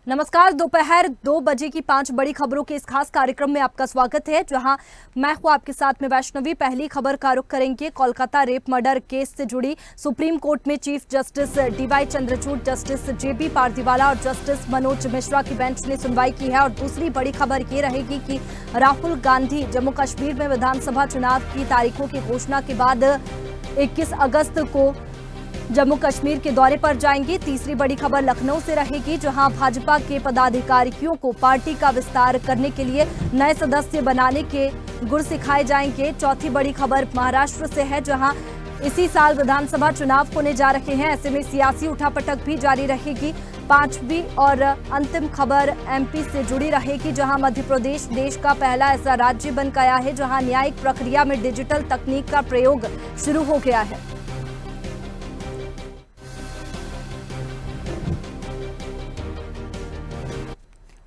नमस्कार। दोपहर 2 बजे की 5 बड़ी खबरों के इस खास कार्यक्रम में आपका स्वागत है, जहां मैं हूं आपके साथ में वैष्णवी। पहली खबर का रुख करेंगे कोलकाता रेप मर्डर केस से जुड़ी। सुप्रीम कोर्ट में chief justice DY Chandrachud, justice JB Pardiwala और जस्टिस मनोज मिश्रा की बेंच ने सुनवाई की है। और दूसरी बड़ी खबर ये रहेगी कि राहुल गांधी जम्मू कश्मीर में विधानसभा चुनाव की तारीखों की घोषणा के बाद 21 अगस्त को जम्मू कश्मीर के दौरे पर जाएंगे। तीसरी बड़ी खबर लखनऊ से रहेगी, जहां भाजपा के पदाधिकारियों को पार्टी का विस्तार करने के लिए नए सदस्य बनाने के गुर सिखाए जाएंगे। चौथी बड़ी खबर महाराष्ट्र से है, जहां इसी साल विधानसभा चुनाव होने जा रहे हैं। ऐसे में सियासी उठापटक भी जारी रहेगी। पांचवी और अंतिम खबर एमपी से जुड़ी रहेगी, जहां मध्य प्रदेश देश का पहला ऐसा राज्य बन गया है जहां न्यायिक प्रक्रिया में डिजिटल तकनीक का प्रयोग शुरू हो गया है।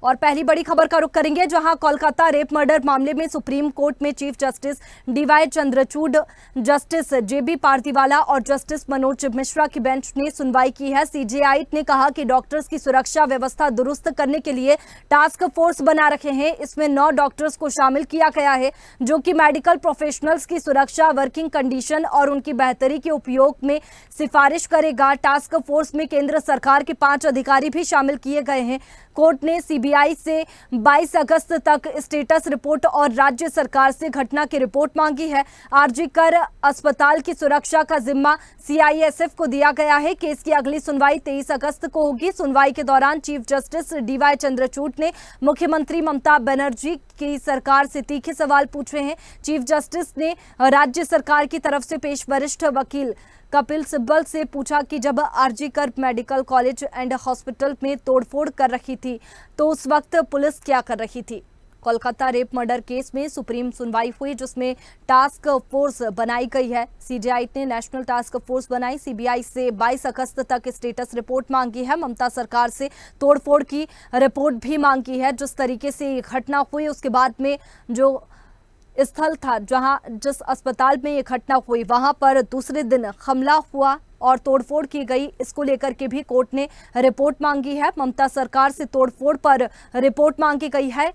और पहली बड़ी खबर का रुख करेंगे, जहां कोलकाता रेप मर्डर मामले में सुप्रीम कोर्ट में chief justice DY Chandrachud, justice JB Pardiwala और जस्टिस मनोज मिश्रा की बेंच ने सुनवाई की है। सीजेआई ने कहा कि डॉक्टर्स की सुरक्षा व्यवस्था दुरुस्त करने के लिए टास्क फोर्स बना रखे हैं। इसमें 9 डॉक्टर्स को शामिल किया गया है, जो कि मेडिकल प्रोफेशनल्स की सुरक्षा, वर्किंग कंडीशन और उनकी बेहतरी के उपयोग में सिफारिश करेगा। टास्क फोर्स में केंद्र सरकार के 5 अधिकारी भी शामिल किए गए हैं। कोर्ट ने सीबीआई से 22 अगस्त तक स्टेटस रिपोर्ट और राज्य सरकार से घटना की रिपोर्ट मांगी है। आरजीकर अस्पताल की सुरक्षा का जिम्मा सीआईएसएफ को दिया गया है। केस की अगली सुनवाई 23 अगस्त को होगी। सुनवाई के दौरान चीफ जस्टिस डीवाई चंद्रचूड़ ने मुख्यमंत्री ममता बनर्जी की सरकार से तीखे सवाल पूछे हैं। चीफ जस्टिस ने राज्य सरकार की तरफ से पेश वरिष्ठ वकील कपिल सिब्बल से पूछा कि जब RG Kar medical college and hospital में तोड़फोड़ कर रही थी तो उस वक्त पुलिस क्या कर रही थी। कोलकाता रेप मर्डर केस में सुप्रीम सुनवाई हुई, जिसमें टास्क फोर्स बनाई गई है। सीजेआई ने नेशनल टास्क फोर्स बनाई। सीबीआई से 22 अगस्त तक स्टेटस रिपोर्ट मांगी है। ममता सरकार से तोड़फोड़ की रिपोर्ट भी मांगी है। जिस तरीके से ये घटना हुई, उसके बाद में जो स्थल था जिस अस्पताल में ये घटना हुई, वहां पर दूसरे दिन हमला हुआ और तोड़फोड़ की गई। इसको लेकर के भी कोर्ट ने रिपोर्ट मांगी है। ममता सरकार से तोड़फोड़ पर रिपोर्ट मांगी गई है।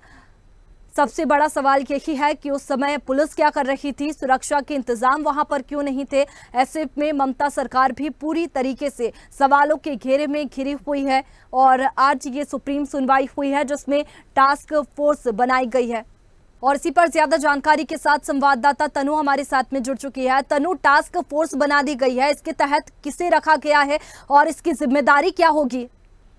सबसे बड़ा सवाल यही है कि उस समय पुलिस क्या कर रही थी, सुरक्षा के इंतजाम वहां पर क्यों नहीं थे। ऐसे में ममता सरकार भी पूरी तरीके से सवालों के घेरे में घिरी हुई है। और आज ये सुप्रीम सुनवाई हुई है, जिसमें टास्क फोर्स बनाई गई है। और इसी पर ज्यादा जानकारी के साथ संवाददाता तनु हमारे साथ में जुड़ चुकी है। तनु, टास्क फोर्स बना दी गई है, इसके तहत किसे रखा गया है और इसकी जिम्मेदारी क्या होगी?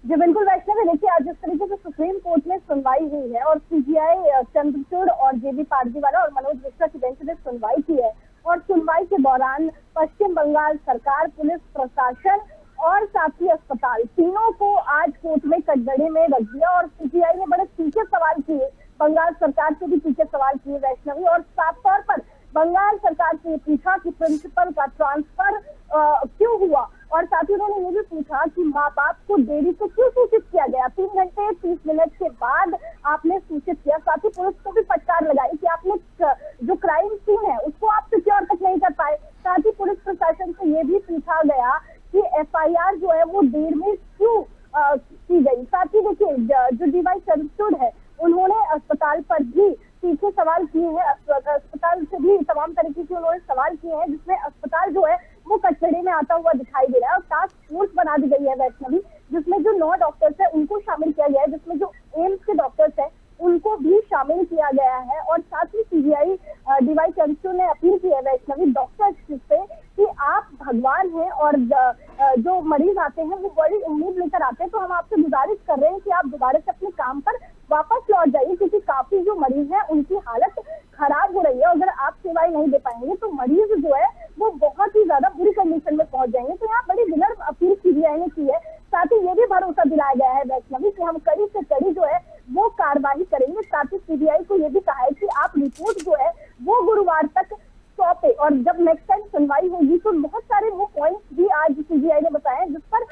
जी बिल्कुल वैष्णवी, देखिए आज जिस तरीके से सुप्रीम कोर्ट में सुनवाई हुई है और सीजीआई चंद्रचूड़ और जेबी पारदीवाला और मनोज मिश्रा की बेंच ने सुनवाई की है। और सुनवाई के दौरान पश्चिम बंगाल सरकार, पुलिस प्रशासन और साथ ही अस्पताल, तीनों को आज कोर्ट में कटघरे में रख दिया। और सीजीआई ने बड़े तीखे सवाल किए, बंगाल सरकार से भी तीखे सवाल किए वैष्णवी। और साफ तौर पर बंगाल सरकार से पूछा कि प्रिंसिपल का ट्रांसफर क्यों हुआ। और साथ ही उन्होंने ये भी पूछा कि माँ बाप को देरी से क्यों सूचित किया गया, 3 घंटे 30 मिनट के बाद आपने सूचित किया। साथ ही पुलिस को भी फटकार लगाई कि आपने जो क्राइम सीन है उसको आप सिक्योर तक नहीं कर पाए। साथ ही पुलिस प्रशासन से ये भी पूछा गया कि एफआईआर जो है वो देर में क्यों की गई। साथ ही देखिए जो डीवाई चंद्रचूड़ है, उन्होंने अस्पताल पर भी तीखे सवाल किए हैं। अस्पताल से भी तमाम तरीके के उन्होंने सवाल किए हैं, जिसमें अस्पताल जो है वो कचड़े में आता हुआ दिखाई दे रहा है। और टास्क फोर्स बना दी गई है वैष्णवी, जिसमें जो 9 डॉक्टर्स है उनको शामिल किया गया है, जिसमें जो एम्स के डॉक्टर्स है उनको भी शामिल किया गया है। और साथ ही सीबीआई डीवाई चंद्रचूड़ ने अपील की है वैष्णवी डॉक्टर्स से कि आप भगवान हैं और जो मरीज आते हैं वो बड़ी उम्मीद लेकर आते हैं, तो हम आपसे गुजारिश कर रहे हैं कि आप दोबारा से अपने काम पर वापस लौट जाइए, क्योंकि काफी जो मरीज हैं उनकी हालत खराब हो रही है। अगर आप सेवाएं नहीं दे पाएंगे तो मरीज जो है वो बहुत ही ज्यादा बुरी कंडीशन में पहुंच जाएंगे। तो यहाँ बड़ी विनम्र अपील सीबीआई ने की है। साथ ही ये भी भरोसा दिलाया गया है वैष्णवी कि हम कड़ी से कड़ी जो है वो कार्रवाई करेंगे। साथ ही सीबीआई को ये भी कहा है कि आप रिपोर्ट जो है वो गुरुवार तक सौंपे। और जब नेक्स्ट टाइम सुनवाई होगी तो बहुत सारे वो पॉइंट्स भी आज सीबीआई ने बताए हैं, जिस पर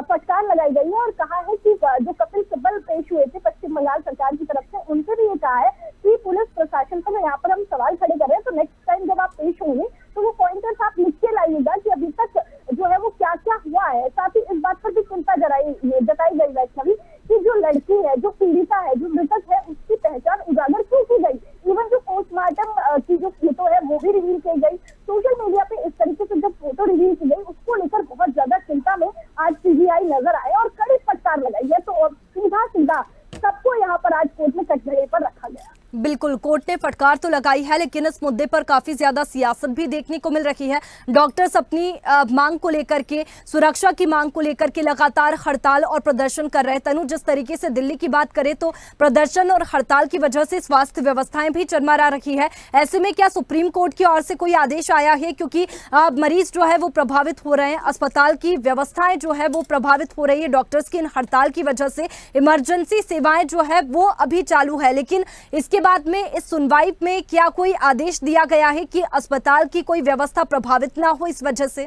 फटकार लगाई गई है। और कहा है कि जो कपिल सिब्बल पेश हुए थे पश्चिम बंगाल सरकार की तरफ से, उनसे भी ये कहा है कि पुलिस प्रशासन पर यहाँ पर हम सवाल खड़े कर रहे हैं, तो नेक्स्ट टाइम जब आप पेश होंगे तो वो पॉइंटर्स आप लिख के लाइएगा कि अभी तक जो है वो क्या क्या हुआ है। साथ ही इस बात पर भी चिंता जताई गई वैष्णवी कि जो लड़की है, जो पीड़िता है, जो मृतक है, उसकी पहचान उजागर क्यों की गई? इवन जो पोस्टमार्टम की जो फोटो है वो भी रिवील की गई। सोशल मीडिया पे इस तरीके से जब फोटो रिवील की गई, उसको लेकर बहुत ज्यादा चिंता में आज सीबीआई नजर आए और कड़ी फटकार लगाई है। तो सीधा सीधा सबको यहाँ पर आज कोर्ट में कटघरे पर रखा गया। बिल्कुल, कोर्ट ने फटकार तो लगाई है, लेकिन इस मुद्दे पर काफी ज्यादा सियासत भी देखने को मिल रही है। डॉक्टर्स अपनी मांग को लेकर के, सुरक्षा की मांग को लेकर के लगातार हड़ताल और प्रदर्शन कर रहे हैं। तनु, जिस तरीके से दिल्ली की बात करें तो प्रदर्शन और हड़ताल की वजह से स्वास्थ्य व्यवस्थाएं भी चरमरा रही है। ऐसे में क्या सुप्रीम कोर्ट की ओर से कोई आदेश आया है? क्योंकि मरीज जो है वो प्रभावित हो रहे हैं, अस्पताल की व्यवस्थाएं जो है वो प्रभावित हो रही है डॉक्टर्स की इन हड़ताल की वजह से। इमरजेंसी सेवाएं जो है वो अभी चालू है, लेकिन इसके बाद में इस सुनवाई में क्या कोई आदेश दिया गया है कि अस्पताल की कोई व्यवस्था प्रभावित ना हो इस वजह से?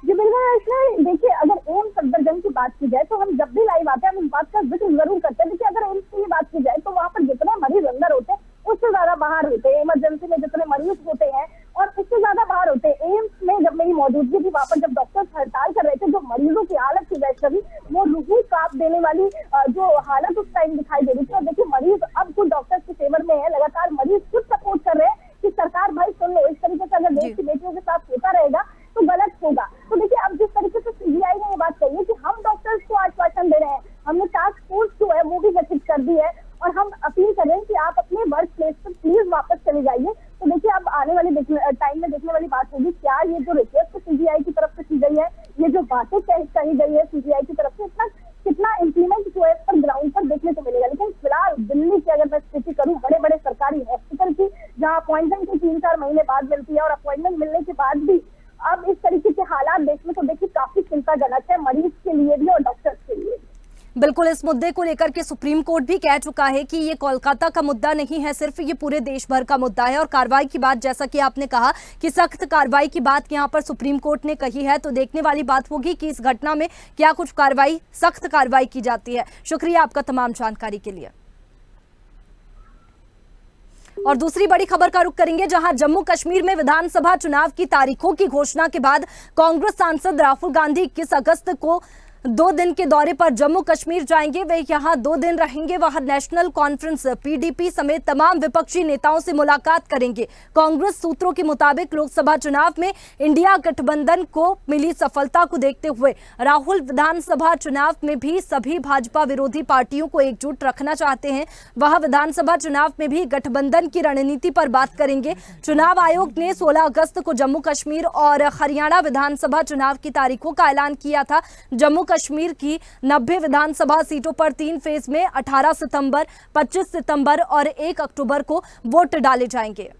जी बिल्कुल, देखिए अगर एम्स सफदरजंग की बात की जाए तो हम जब भी लाइव आते हैं हम इस बात का जिक्र जरूर करते हैं। देखिए अगर एम्स की बात की जाए तो वहाँ पर जितने मरीज अंदर होते हैं उससे ज्यादा बाहर होते हैं। इमरजेंसी में जितने मरीज होते हैं और उससे ज्यादा बाहर होते हैं। एम्स में जब मेरी मौजूदगी थी वहाँ पर, जब डॉक्टर्स हड़ताल कर रहे थे, जो मरीजों की हालत थी वैसे भी वो रूह कांप देने वाली जो हालत उस टाइम दिखाई दे रही थी। और देखिए मरीज अब कुछ डॉक्टर्स के फेवर में है, लगातार मरीज खुद सपोर्ट कर रहे हैं कि सरकार भाई सुन लो, इस तरीके से अगर देश की बेटियों के साथ होता रहेगा तो गलत होगा। तो देखिए अब जिस तरीके से सीबीआई ने ये बात कही है कि हम डॉक्टर्स को आश्वासन दे रहे हैं, हमने टास्क फोर्स जो है वो भी गठित कर दी है और हम अपील कर रहे हैं कि आप अपने वर्क प्लेस पर प्लीज वापस चले जाइए। तो देखिए अब आने वाले टाइम में देखने वाली बात होगी क्या ये जो रिक्वेस्ट सीबीआई की तरफ से की गई है, ये जो बातें कही गई है सीबीआई की तरफ से, इतना कितना इम्प्लीमेंट जो है पर ग्राउंड पर देखने को मिलेगा। लेकिन फिलहाल दिल्ली की अगर मैं स्थिति करूँ, बड़े बड़े सरकारी हॉस्पिटल की जहाँ अपॉइंटमेंट की 3-4 महीने बाद मिलती है और अपॉइंटमेंट मिलने के बाद भी अब इस तरीके के हालात देखने को देखिए काफी चिंताजनक है, मरीज के लिए भी और डॉक्टर्स के लिए भी। बिल्कुल, इस मुद्दे को लेकर के सुप्रीम कोर्ट भी कह चुका है कि ये कोलकाता का मुद्दा नहीं है, सिर्फ ये पूरे देश भर का मुद्दा है। और कार्रवाई की बात, जैसा कि आपने कहा कि सख्त कार्रवाई की बात यहाँ पर सुप्रीम कोर्ट ने कही है, तो देखने वाली बात होगी कि इस घटना में क्या कुछ कार्रवाई, सख्त कार्रवाई की जाती है। शुक्रिया आपका तमाम जानकारी के लिए। और दूसरी बड़ी खबर का रुख करेंगे, जहां जम्मू कश्मीर में विधानसभा चुनाव की तारीखों की घोषणा के बाद कांग्रेस सांसद राहुल गांधी 21 अगस्त को 2 दिन के दौरे पर जम्मू कश्मीर जाएंगे। वे यहां 2 दिन रहेंगे, वहां नेशनल कॉन्फ्रेंस पीडीपी समेत तमाम विपक्षी नेताओं से मुलाकात करेंगे। कांग्रेस सूत्रों के मुताबिक लोकसभा चुनाव में इंडिया गठबंधन को मिली सफलता को देखते हुए राहुल विधानसभा चुनाव में भी सभी भाजपा विरोधी पार्टियों को एकजुट रखना चाहते हैं। वह विधानसभा चुनाव में भी गठबंधन की रणनीति पर बात करेंगे। चुनाव आयोग ने 16 अगस्त को जम्मू कश्मीर और हरियाणा विधानसभा चुनाव की तारीखों का ऐलान किया था। जम्मू कश्मीर की 90 विधानसभा सीटों पर 3 फेज में 18 सितंबर, 25 सितंबर और 1 अक्टूबर को वोट डाले जाएंगे।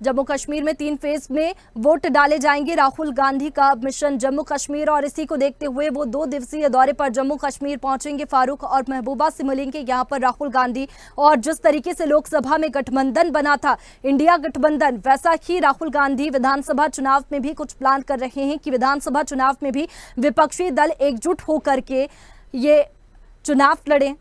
जम्मू कश्मीर में 3 फेज में वोट डाले जाएंगे। राहुल गांधी का मिशन जम्मू कश्मीर, और इसी को देखते हुए वो 2 दिवसीय दौरे पर जम्मू कश्मीर पहुंचेंगे। फारूक और महबूबा से मिलेंगे यहां पर राहुल गांधी। और जिस तरीके से लोकसभा में गठबंधन बना था, इंडिया गठबंधन, वैसा ही राहुल गांधी विधानसभा चुनाव में भी कुछ प्लान कर रहे हैं कि विधानसभा चुनाव में भी विपक्षी दल एकजुट होकर के ये चुनाव लड़ें।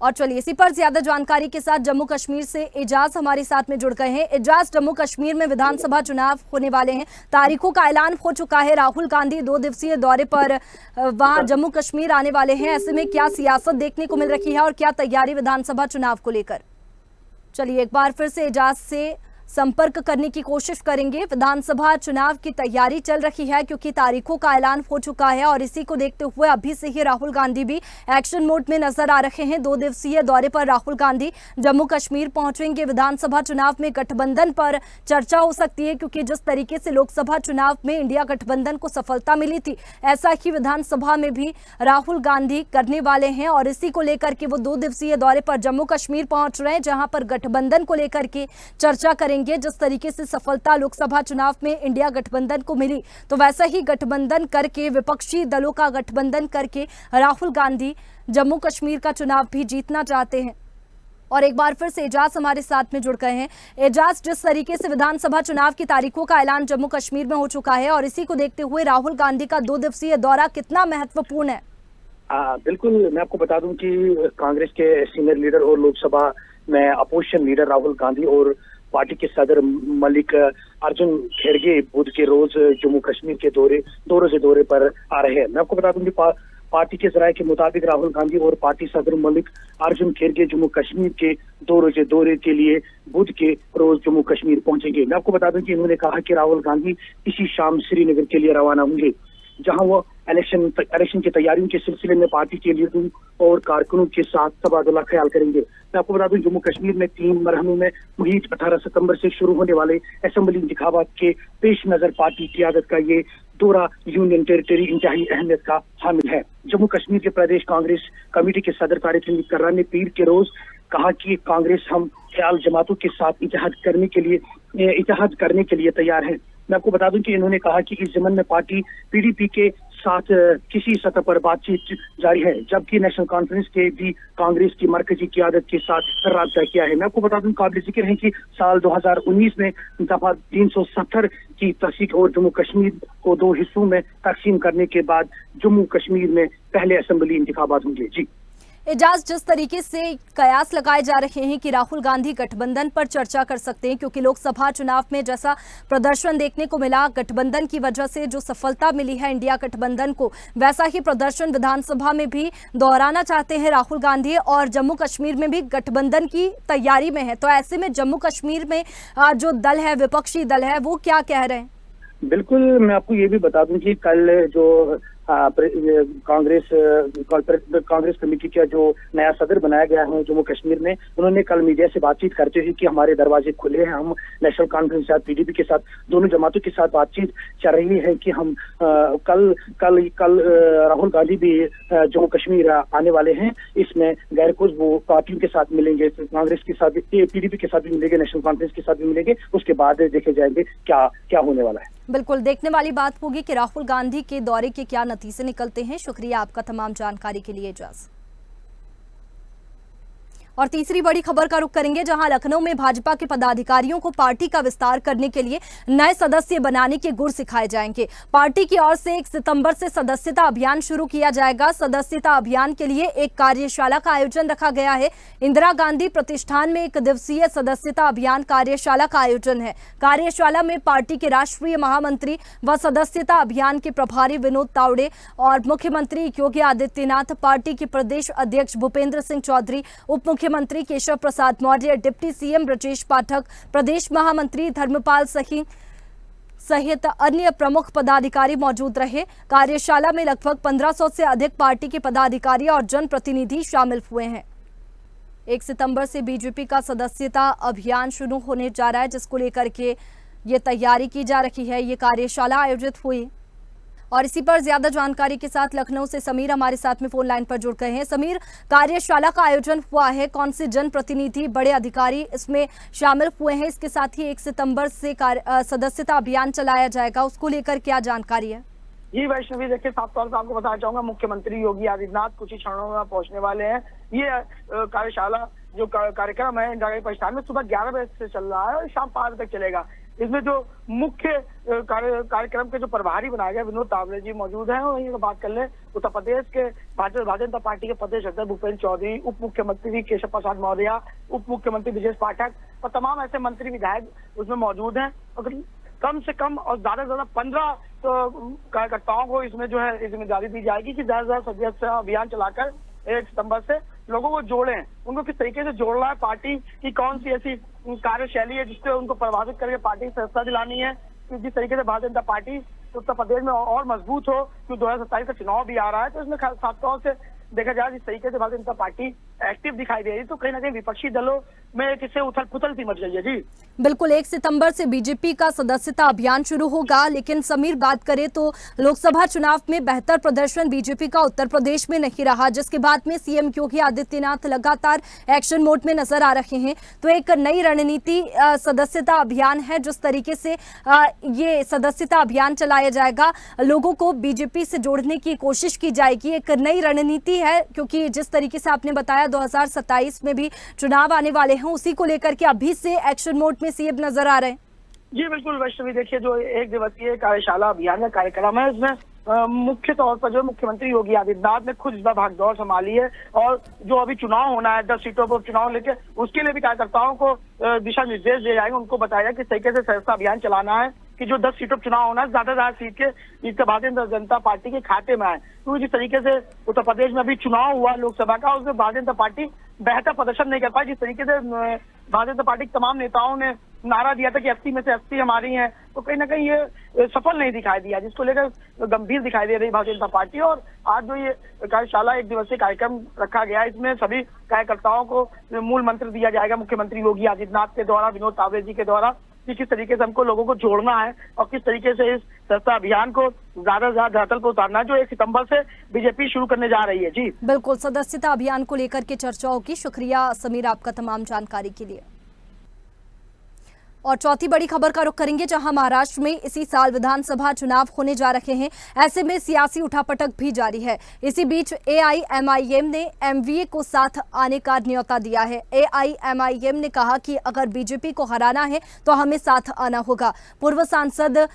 और चलिए इसी पर ज्यादा जानकारी के साथ जम्मू कश्मीर से एजाज हमारे साथ में जुड़ गए हैं। एजाज, जम्मू कश्मीर में विधानसभा चुनाव होने वाले हैं, तारीखों का ऐलान हो चुका है। राहुल गांधी 2 दिवसीय दौरे पर वहां जम्मू कश्मीर आने वाले हैं। ऐसे में क्या सियासत देखने को मिल रही है और क्या तैयारी विधानसभा चुनाव को लेकर? चलिए एक बार फिर से एजाज से संपर्क करने की कोशिश करेंगे। विधानसभा चुनाव की तैयारी चल रही है क्योंकि तारीखों का ऐलान हो चुका है और इसी को देखते हुए अभी से ही राहुल गांधी भी एक्शन मोड में नजर आ रहे हैं। 2 दिवसीय दौरे पर राहुल गांधी जम्मू कश्मीर पहुंचेंगे। विधानसभा चुनाव में गठबंधन पर चर्चा हो सकती है क्योंकि जिस तरीके से लोकसभा चुनाव में इंडिया गठबंधन को सफलता मिली थी, ऐसा ही विधानसभा में भी राहुल गांधी करने वाले हैं। और इसी को लेकर के वो 2 दिवसीय दौरे पर जम्मू कश्मीर पहुंच रहे हैं, जहां पर गठबंधन को लेकर के चर्चा करेंगे। जिस तरीके से सफलता लोकसभा चुनाव में इंडिया गठबंधन को मिली, तो वैसा ही गठबंधन करके, विपक्षी दलों का गठबंधन करके राहुल गांधी जम्मू कश्मीर का चुनाव भी जीतना चाहते हैं। और एक बार फिर से एजाज हमारे साथ में जुड़ गए हैं। एजाज, जिस तरीके से विधानसभा चुनाव की तारीखों का ऐलान जम्मू कश्मीर में हो चुका है और इसी को देखते हुए राहुल गांधी का 2 दिवसीय दौरा कितना महत्वपूर्ण है? बिल्कुल, मैं आपको बता दूं कि कांग्रेस के सीनियर लीडर और लोकसभा में अपोजिशन लीडर राहुल गांधी और पार्टी के सदर मलिक अर्जुन खड़गे बुध के रोज जम्मू कश्मीर के दौरे पर आ रहे हैं। मैं आपको बता दूं कि पार्टी के जराये के मुताबिक राहुल गांधी और पार्टी सदर मलिक अर्जुन खड़गे जम्मू कश्मीर के 2 रोजे दौरे के लिए बुध के रोज जम्मू कश्मीर पहुंचेंगे। मैं आपको बता दूं कि इन्होंने कहा कि राहुल गांधी इसी शाम श्रीनगर के लिए रवाना होंगे, जहां वो इलेक्शन की तैयारियों के सिलसिले में पार्टी के लीडरों और कारकुनों के साथ तबादला ख्याल करेंगे। मैं आपको बता दूं जम्मू कश्मीर में 3 मरहलों में मुहित 18 सितंबर से शुरू होने वाले असेंबली इंतखाबात के पेश नजर पार्टी क़यादत का ये दौरा यूनियन टेरिटरी इंतहाई अहमियत का हामिल है। जम्मू कश्मीर के प्रदेश कांग्रेस कमेटी के सदर तारिक हमीद कर्रा ने पीर के रोज कहा कि कांग्रेस हम ख्याल जमातों के साथ इत्तेहाद करने के लिए तैयार है। मैं आपको बता दूं कि इन्होंने कहा कि इस ज़मन में पार्टी पीडीपी के साथ किसी सतह पर बातचीत जारी है, जबकि नेशनल कॉन्फ्रेंस के भी कांग्रेस की मरकजी क़यादत के साथ राब्ता किया है। मैं आपको बता दूं काबिल जिक्र है कि साल 2019 में दफा 370 की तस्दीक और जम्मू कश्मीर को 2 हिस्सों में तकसीम करने के बाद जम्मू कश्मीर में पहले असेंबली इंतखाबात होंगे। जी एजाज, जिस तरीके से कयास लगाए जा रहे हैं कि राहुल गांधी गठबंधन पर चर्चा कर सकते हैं, क्योंकि लोकसभा चुनाव में जैसा प्रदर्शन देखने को मिला, गठबंधन की वजह से जो सफलता मिली है इंडिया गठबंधन को, वैसा ही प्रदर्शन विधानसभा में भी दोहराना चाहते हैं राहुल गांधी, और जम्मू कश्मीर में भी गठबंधन की तैयारी में है। तो ऐसे में जम्मू कश्मीर में जो दल है, विपक्षी दल है, वो क्या कह रहे हैं? बिल्कुल, मैं आपको ये भी बता दूं कि कल जो कांग्रेस कमेटी का जो नया सदर बनाया गया है जम्मू कश्मीर में, उन्होंने कल मीडिया से बातचीत करते हुए कि हमारे दरवाजे खुले हैं, हम नेशनल कॉन्फ्रेंस के साथ पीडीपी के साथ दोनों जमातों के साथ बातचीत चल रही है कि हम कल राहुल गांधी भी जम्मू कश्मीर आने वाले हैं। इसमें गैर कुछ वो पार्टियों के साथ मिलेंगे, कांग्रेस के साथ, पीडीपी के साथ भी मिलेंगे, नेशनल कॉन्फ्रेंस के साथ भी मिलेंगे, उसके बाद देखे जाएंगे क्या होने वाला है। बिल्कुल देखने वाली बात होगी कि राहुल गांधी के दौरे के क्या नतीजे निकलते हैं। शुक्रिया आपका तमाम जानकारी के लिए एजाज। और तीसरी बड़ी खबर का रुख करेंगे, जहां लखनऊ में भाजपा के पदाधिकारियों को पार्टी का विस्तार करने के लिए नए सदस्य बनाने के गुर सिखाए जाएंगे। पार्टी की ओर से 1 सितंबर से सदस्यता अभियान शुरू किया जाएगा। सदस्यता अभियान के लिए एक कार्यशाला का आयोजन रखा गया है। इंदिरा गांधी प्रतिष्ठान में 1 दिवसीय सदस्यता अभियान कार्यशाला का आयोजन है। कार्यशाला में पार्टी के राष्ट्रीय महामंत्री व सदस्यता अभियान के प्रभारी विनोद तावड़े और मुख्यमंत्री योगी आदित्यनाथ, पार्टी के प्रदेश अध्यक्ष भूपेंद्र सिंह चौधरी, उप मुख्यमंत्री केशव प्रसाद मौर्य, डिप्टी सीएम ब्रजेश पाठक, प्रदेश महामंत्री धर्मपाल सहित अन्य प्रमुख पदाधिकारी मौजूद रहे। कार्यशाला में लगभग 1500 से अधिक पार्टी के पदाधिकारी और जनप्रतिनिधि शामिल हुए हैं। 1 सितंबर से बीजेपी का सदस्यता अभियान शुरू होने जा रहा है, जिसको लेकर के ये तैयारी की जा रही है। ये कार्यशाला आयोजित हुई और इसी पर ज्यादा जानकारी के साथ लखनऊ से समीर हमारे साथ में फोन लाइन पर जुड़ गए हैं। समीर, कार्यशाला का आयोजन हुआ है, कौन से जनप्रतिनिधि, बड़े अधिकारी इसमें शामिल हुए हैं? इसके साथ ही 1 सितंबर से सदस्यता अभियान चलाया जाएगा, उसको लेकर क्या जानकारी है? जी वैष्णवी, देखिए साफ तौर पर आपको बताना चाहूंगा, मुख्यमंत्री योगी आदित्यनाथ कुछ ही क्षणों में पहुंचने वाले हैं। ये कार्यशाला जो कार्यक्रम है इंदिरा गांधी प्रतिष्ठान में सुबह 11 बजे से चल रहा है और शाम 5 बजे तक चलेगा। इसमें जो मुख्य कार्यक्रम के जो प्रभारी बनाए गए विनोद तावड़े जी मौजूद हैं। और वहीं बात कर ले उत्तर प्रदेश के भारतीय जनता पार्टी के प्रदेश अध्यक्ष भूपेंद्र चौधरी, उप मुख्यमंत्री केशव प्रसाद मौर्य, उप मुख्यमंत्री ब्रजेश पाठक और तमाम ऐसे मंत्री विधायक उसमें मौजूद हैं। और कम से कम और ज्यादा से ज्यादा 15 कार्यकर्ताओं को इसमें जो है जिम्मेदारी दी जाएगी कि ज्यादा से ज्यादा सदस्यता अभियान चलाकर 1 सितंबर से लोगों को जोड़ें। उनको किस तरीके से जोड़ना है, पार्टी की कौन सी ऐसी कार्यशैली है जिससे उनको प्रभावित करके पार्टी की सदस्यता दिलानी है, कि जिस तरीके से भारतीय जनता पार्टी उत्तर प्रदेश में और मजबूत हो, क्योंकि 2027 का चुनाव भी आ रहा है। तो इसमें साफ तौर से देखा जाए जिस तरीके से भारतीय जनता पार्टी एक्टिव दिखाई दे रही है, तो कहीं ना कहीं विपक्षी दलों में किससे उथल पुथल सी मच गई है। जी बिल्कुल, 1 सितंबर से बीजेपी का सदस्यता अभियान शुरू होगा। लेकिन समीर, बात करें तो लोकसभा चुनाव में बेहतर प्रदर्शन बीजेपी का उत्तर प्रदेश में नहीं रहा, जिसके बाद में सीएम योगी आदित्यनाथ लगातार एक्शन मोड में नजर आ रहे हैं। तो एक नई रणनीति सदस्यता अभियान है, जिस तरीके से ये सदस्यता अभियान चलाया जाएगा, लोगों को बीजेपी से जोड़ने की कोशिश की जाएगी। एक नई रणनीति है, क्योंकि जिस तरीके से आपने बताया 2027 में भी चुनाव आने वाले हैं, उसी को लेकर के अभी से एक्शन मोड में सीएम नजर आ रहे हैं। जी बिल्कुल वैष्णवी, देखिए जो 1 दिवसीय कार्यशाला अभियान का कार्यक्रम है, इसमें मुख्य तौर पर जो मुख्यमंत्री योगी आदित्यनाथ ने खुद भागदौड़ संभाली है। और जो अभी चुनाव होना है 10 सीटों पर चुनाव लेके, उसके लिए भी कार्यकर्ताओं को दिशा निर्देश दिए जाएंगे। उनको बताया कि तरीके से सदस्यता अभियान चलाना है। कि जो 10 सीटों पर चुनाव होना है, ज्यादा से ज्यादा सीट के इसके भारतीय जनता पार्टी के खाते में आए। क्योंकि जिस तरीके से उत्तर प्रदेश में अभी चुनाव हुआ लोकसभा का, उसमें भारतीय जनता पार्टी बेहतर प्रदर्शन नहीं कर पाई। जिस तरीके से भारतीय जनता पार्टी के तमाम नेताओं ने नारा दिया था कि 80 में से 80 हमारी हैं, तो कहीं ना कहीं ये सफल नहीं दिखाई दिया, जिसको लेकर गंभीर दिखाई दे रही भारतीय जनता पार्टी। और आज जो ये कार्यशाला 1 दिवसीय कार्यक्रम रखा गया, इसमें सभी कार्यकर्ताओं को मूल मंत्र दिया जाएगा मुख्यमंत्री योगी आदित्यनाथ के द्वारा, विनोद तावड़े जी के द्वारा, कि किस तरीके से हमको लोगों को जोड़ना है और किस तरीके से इस सस्ता अभियान को ज्यादा से ज्यादा धरातल पर उतारना है, जो 1 सितंबर से बीजेपी शुरू करने जा रही है। जी बिल्कुल, सदस्यता अभियान को लेकर के चर्चा होगी। शुक्रिया समीर आपका तमाम जानकारी के लिए। और चौथी बड़ी खबर का रुख करेंगे, जहां महाराष्ट्र में इसी साल विधानसभा चुनाव होने जा रहे हैं। ऐसे में सियासी उठापटक भी जारी है। इसी बीच AIMIM ने MVA को साथ आने का न्योता दिया है। AIMIM ने कहा कि अगर बीजेपी को हराना है तो हमें साथ आना होगा। पूर्व सांसद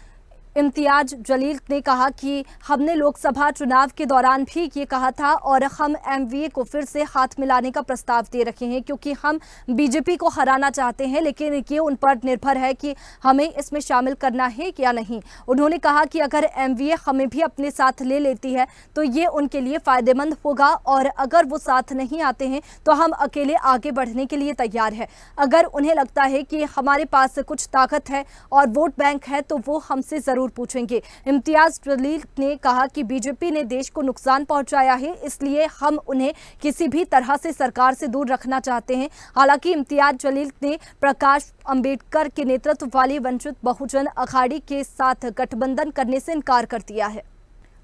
इम्तियाज जलील ने कहा कि हमने लोकसभा चुनाव के दौरान भी ये कहा था और हम MVA को फिर से हाथ मिलाने का प्रस्ताव दे रखे हैं, क्योंकि हम बीजेपी को हराना चाहते हैं, लेकिन ये उन पर निर्भर है कि हमें इसमें शामिल करना है या नहीं। उन्होंने कहा कि अगर MVA हमें भी अपने साथ ले लेती है तो ये उनके लिए फायदेमंद होगा, और अगर वो साथ नहीं आते हैं तो हम अकेले आगे बढ़ने के लिए तैयार है। अगर उन्हें लगता है कि हमारे पास कुछ ताकत है और वोट बैंक है तो वो हमसे जरूर पूछेंगे। इम्तियाज जलील ने कहा कि बीजेपी ने देश को नुकसान पहुंचाया है, इसलिए हम उन्हें किसी भी तरह से सरकार से दूर रखना चाहते हैं। हालांकि इम्तियाज जलील ने प्रकाश अंबेडकर के नेतृत्व वाली वंचित बहुजन अघाड़ी के साथ गठबंधन करने से इनकार कर दिया है।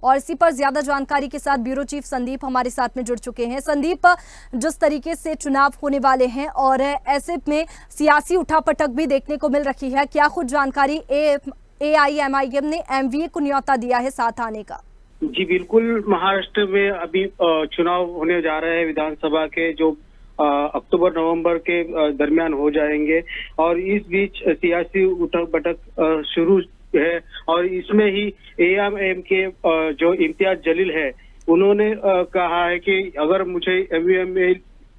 और इसी पर ज्यादा जानकारी के साथ ब्यूरो चीफ संदीप हमारे साथ में जुड़ चुके हैं। संदीप, जिस तरीके से चुनाव होने वाले हैं और ऐसे में सियासी उठापटक भी देखने को मिल रही है, क्या कुछ जानकारी AIMIM ने MVA को न्योता दिया है साथ आने का? जी बिल्कुल, महाराष्ट्र में अभी चुनाव होने जा रहे हैं विधानसभा के, जो अक्टूबर नवंबर के दरमियान हो जाएंगे। और इस बीच सियासी उठक बैठक शुरू है और इसमें ही AIMIM के जो इम्तियाज जलील है, उन्होंने कहा है कि अगर मुझे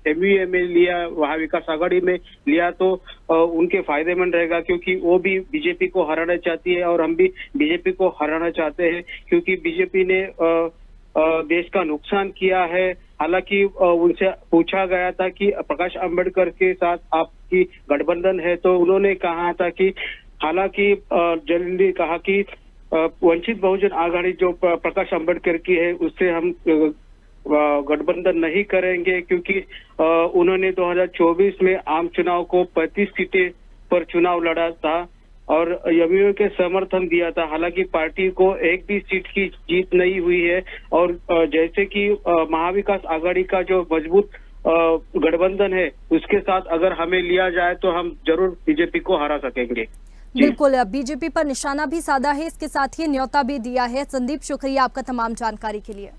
MVA में लिया, वहाँ विकास आघाड़ी में लिया तो उनके फायदेमंद रहेगा, क्योंकि वो भी बीजेपी को हराना चाहती है और हम भी बीजेपी को हराना चाहते हैं, क्योंकि बीजेपी ने देश का नुकसान किया है। हालांकि उनसे पूछा गया था कि प्रकाश अंबेडकर के साथ आपकी गठबंधन है, तो उन्होंने कहा था कि हालांकि जलील ने कहा कि वंचित बहुजन आघाड़ी जो प्रकाश अंबेडकर की है उससे हम गठबंधन नहीं करेंगे, क्योंकि उन्होंने 2024 में आम चुनाव को 35 सीटें पर चुनाव लड़ा था और MVA के समर्थन दिया था। हालांकि पार्टी को एक भी सीट की जीत नहीं हुई है और जैसे कि महाविकास आघाड़ी का जो मजबूत गठबंधन है उसके साथ अगर हमें लिया जाए तो हम जरूर बीजेपी को हरा सकेंगे। बिल्कुल, बीजेपी पर निशाना भी साधा है, इसके साथ ही न्योता भी दिया है। संदीप, शुक्रिया आपका तमाम जानकारी के लिए।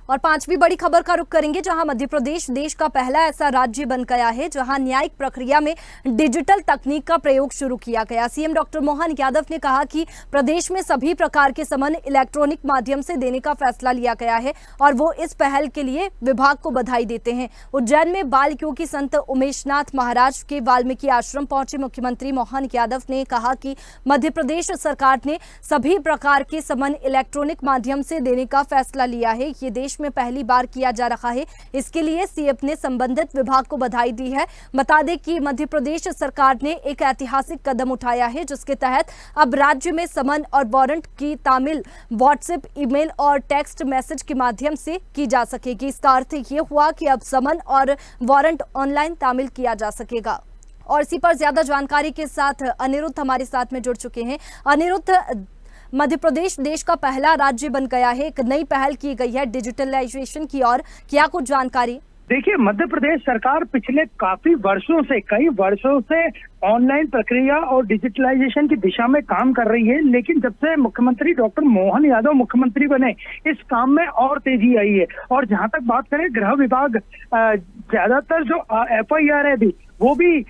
और पांचवी बड़ी खबर का रुख करेंगे, जहां मध्य प्रदेश देश का पहला ऐसा राज्य बन गया है जहां न्यायिक प्रक्रिया में डिजिटल तकनीक का प्रयोग शुरू किया गया। सीएम डॉक्टर मोहन यादव ने कहा कि प्रदेश में सभी प्रकार के समन इलेक्ट्रॉनिक माध्यम से देने का फैसला लिया गया है और वो इस पहल के लिए विभाग को बधाई देते हैं। उज्जैन में बाल योगी संत उमेशनाथ महाराज के वाल्मीकि आश्रम पहुंचे मुख्यमंत्री मोहन यादव ने कहा कि मध्य प्रदेश सरकार ने सभी प्रकार के समन इलेक्ट्रॉनिक माध्यम से देने का फैसला लिया है। ये देश में पहली बार किया जा रहा है, इसके लिए सीएम ने संबंधित विभाग को बधाई दी है। बता दें कि मध्य प्रदेश सरकार ने एक ऐतिहासिक कदम उठाया है, जिसके तहत अब राज्य में समन और वारंट की तामील व्हाट्सएप, ईमेल और टेक्स्ट मैसेज के माध्यम से की जा सकेगी। इसका अर्थ ये हुआ कि अब समन और वारंट ऑनलाइन तामील किया जा सकेगा। और इसी पर ज्यादा जानकारी के साथ अनिरुद्ध हमारे साथ में जुड़ चुके हैं। अनिरुद्ध, मध्य प्रदेश देश का पहला राज्य बन गया है, एक नई पहल की गई है डिजिटलाइजेशन की और, क्या कुछ जानकारी? देखिए, मध्य प्रदेश सरकार पिछले कई वर्षों से ऑनलाइन प्रक्रिया और डिजिटलाइजेशन की दिशा में काम कर रही है, लेकिन जब से मुख्यमंत्री डॉक्टर मोहन यादव मुख्यमंत्री बने इस काम में और तेजी आई है। और जहां तक बात करें, गृह विभाग ज्यादातर जो FIR है अभी वो भी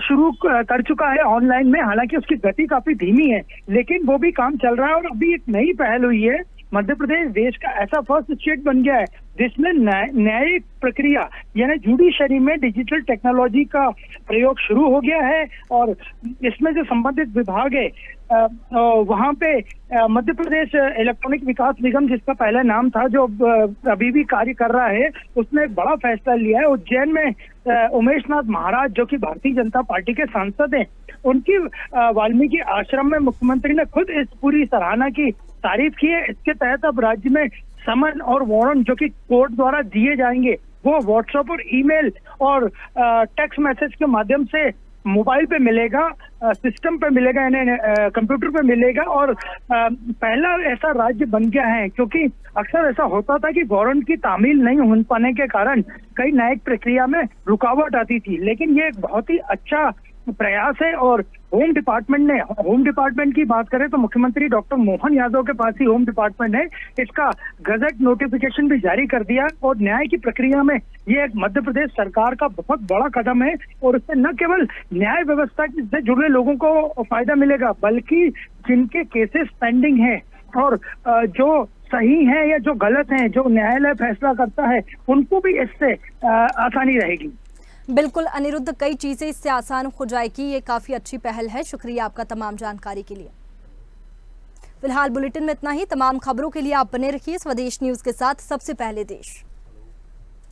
शुरू कर चुका है ऑनलाइन में। हालांकि उसकी गति काफी धीमी है, लेकिन वो भी काम चल रहा है। और अभी एक नई पहल हुई है, मध्य प्रदेश देश का ऐसा फर्स्ट स्टेट बन गया है जिसमें न्यायिक प्रक्रिया यानी जुडिशरी में डिजिटल टेक्नोलॉजी का प्रयोग शुरू हो गया है। और इसमें जो संबंधित विभाग है वहां पे मध्य प्रदेश इलेक्ट्रॉनिक विकास निगम, जिसका पहला नाम था, जो अभी भी कार्य कर रहा है, उसने एक बड़ा फैसला लिया है। उज्जैन में उमेश नाथ महाराज, जो कि भारतीय जनता पार्टी के सांसद हैं, उनकी वाल्मीकि आश्रम में मुख्यमंत्री ने खुद इस पूरी सराहना की तारीफ की है। इसके तहत अब राज्य में समन और वारंट जो कि कोर्ट द्वारा दिए जाएंगे वो व्हाट्सएप और ईमेल और टेक्स्ट मैसेज के माध्यम से मोबाइल पे मिलेगा, सिस्टम पे मिलेगा, यानी कंप्यूटर पे मिलेगा। और पहला ऐसा राज्य बन गया है, क्योंकि अक्सर ऐसा होता था कि वारंट की तामील नहीं हो पाने के कारण कई न्यायिक प्रक्रिया में रुकावट आती थी। लेकिन ये एक बहुत ही अच्छा प्रयास है। और होम डिपार्टमेंट की बात करें तो मुख्यमंत्री डॉक्टर मोहन यादव के पास ही होम डिपार्टमेंट है, इसका गजट नोटिफिकेशन भी जारी कर दिया। और न्याय की प्रक्रिया में ये एक मध्य प्रदेश सरकार का बहुत बड़ा कदम है। और इससे न केवल न्याय व्यवस्था से जुड़े लोगों को फायदा मिलेगा, बल्कि जिनके केसेस पेंडिंग हैं और जो सही है या जो गलत है, जो न्यायालय फैसला करता है, उनको भी इससे आसानी रहेगी। बिल्कुल अनिरुद्ध, कई चीजें इससे आसान हो जाएगी। ये काफी अच्छी पहल है। शुक्रिया आपका तमाम जानकारी के लिए। फिलहाल बुलेटिन में इतना ही। तमाम खबरों के लिए आप बने रहिए स्वदेश न्यूज के साथ, सबसे पहले देश।